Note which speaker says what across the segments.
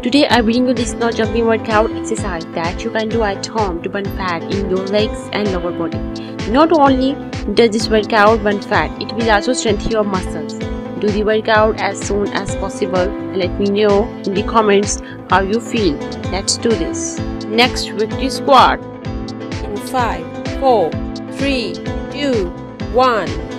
Speaker 1: Today I bring you this no jumping workout exercise that you can do at home to burn fat in your legs and lower body. Not only does this workout burn fat, it will also strengthen your muscles. Do the workout as soon as possible and let me know in the comments how you feel. Let's do this. Next, victory squat. In 5, 4, 3, 2, 1.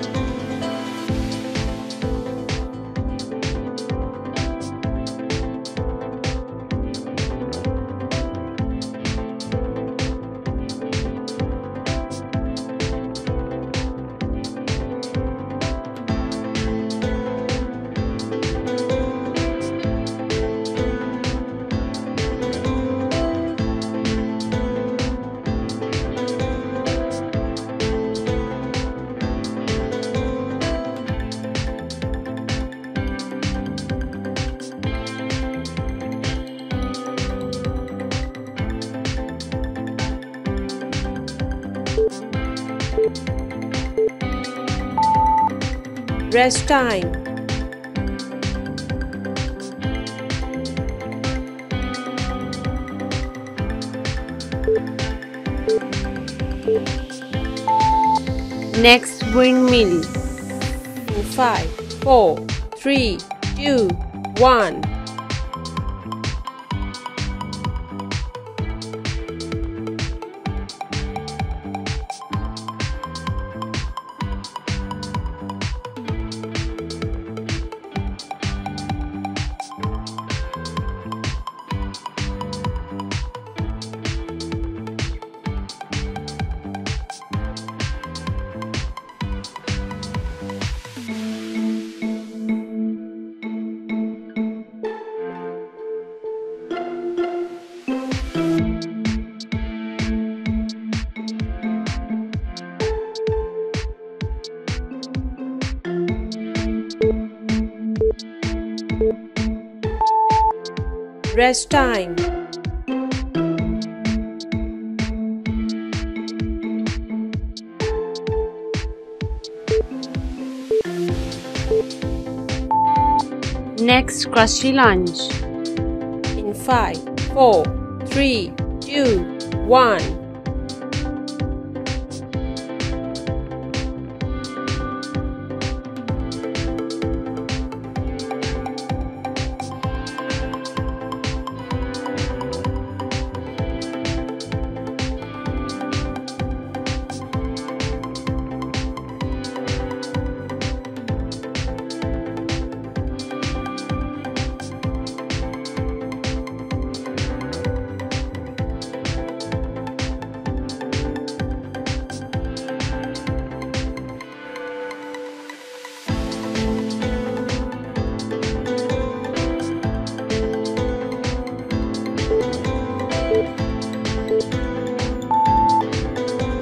Speaker 1: Rest time. Next, windmill. In 5, 4, 3, 2, 1. Rest time. Next, crusty lunge. In 5, 4, 3, 2, 1.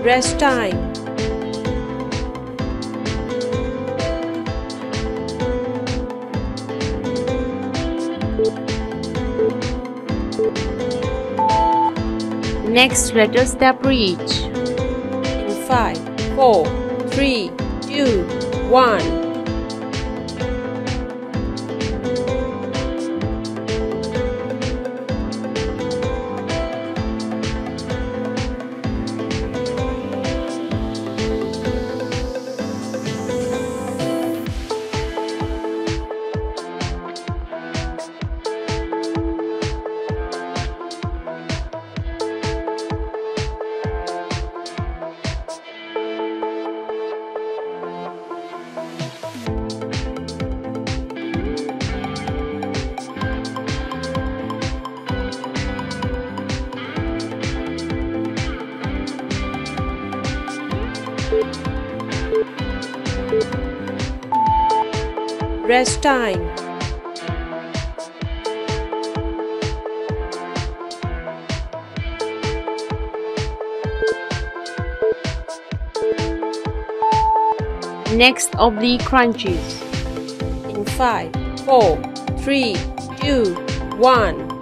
Speaker 1: Rest time. Next, let us step reach. In 5, 4, 3, 2, 1. Rest time. Next, oblique crunches. In 5, 4, 3, 2, 1.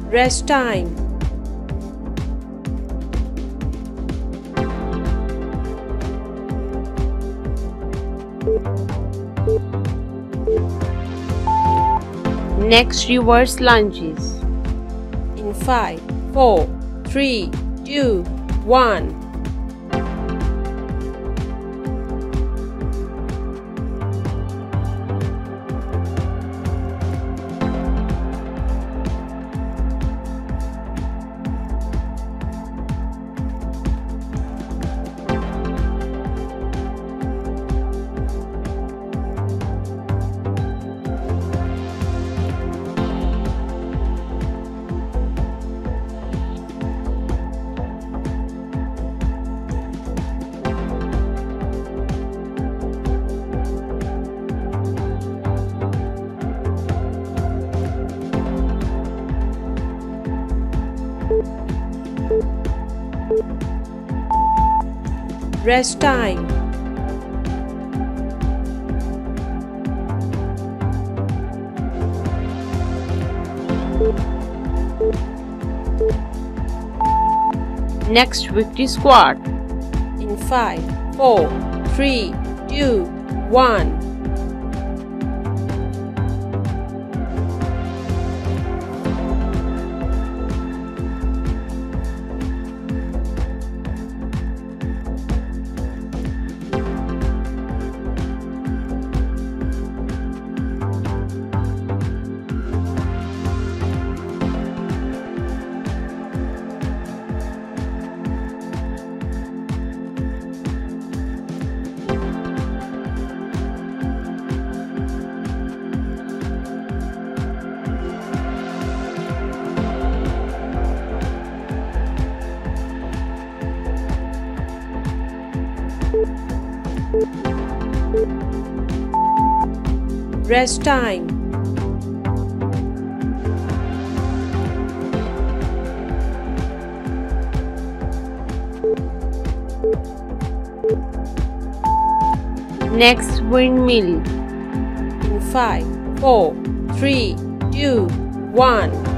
Speaker 2: Rest time.
Speaker 1: Next, reverse lunges.
Speaker 2: In 5, 4, 3, 2, 1. Rest time.
Speaker 1: Next, victory squat.
Speaker 2: In 5, 4, 3, 2, 1. Rest time.
Speaker 1: Next, windmill.
Speaker 2: In 5, 4, 3, 2, 1.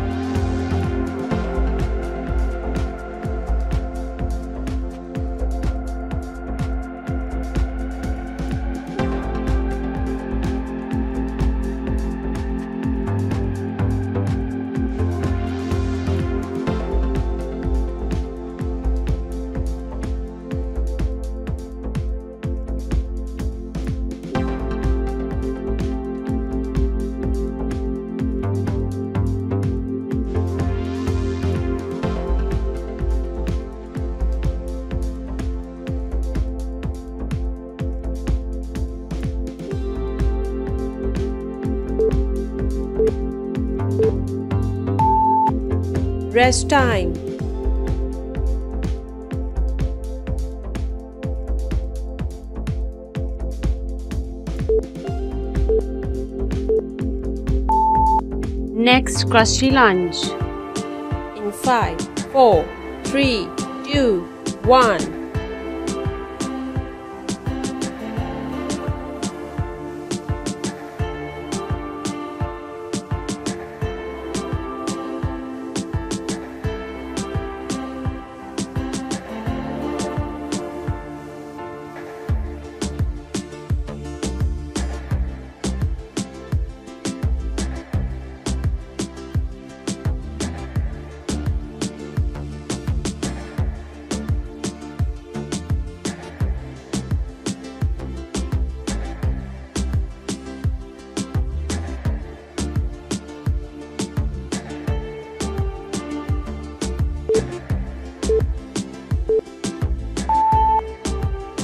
Speaker 2: Rest time.
Speaker 1: Next, crusty lunge.
Speaker 2: In 5, 4, 3, 2, 1.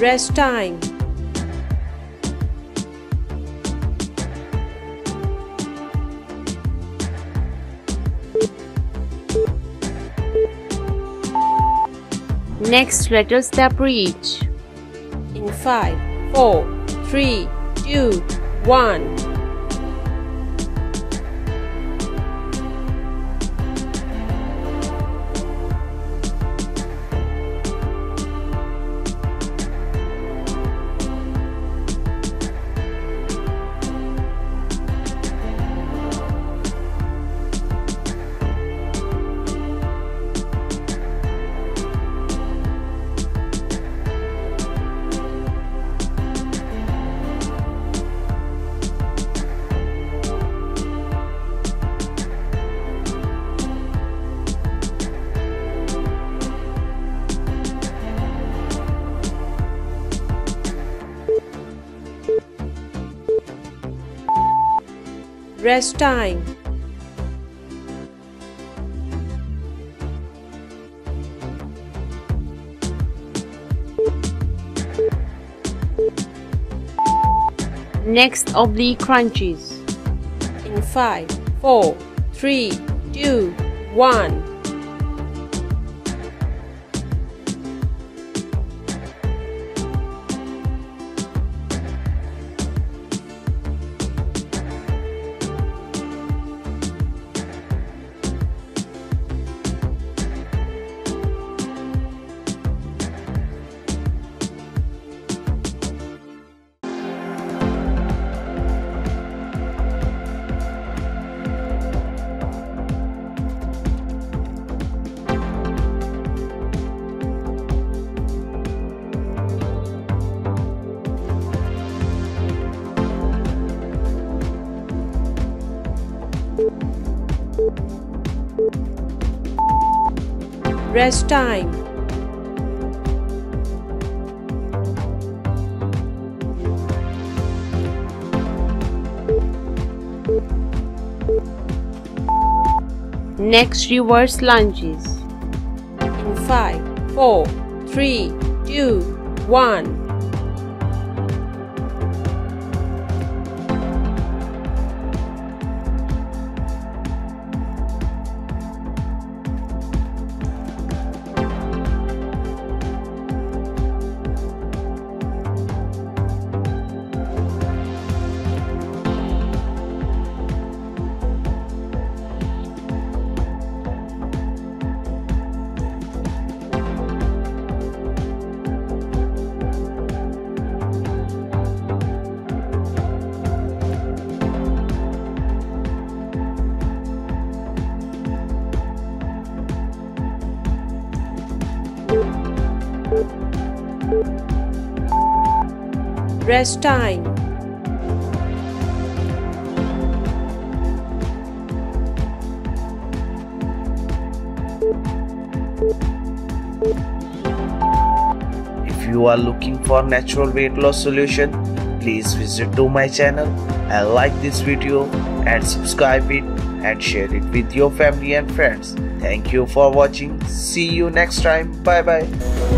Speaker 2: Rest time.
Speaker 1: Next, lateral step reach.
Speaker 2: In 5, 4, 3, 2, 1. Rest time.
Speaker 1: Next, oblique crunches.
Speaker 2: In 5, 4, 3, 2, 1. Rest time.
Speaker 1: Next, reverse lunges.
Speaker 2: In 5, 4, 3, 2, 1. Rest time.
Speaker 3: If you are looking for natural weight loss solution, please visit to my channel and like this video and subscribe it and share it with your family and friends. Thank you for watching. See you next time. Bye bye.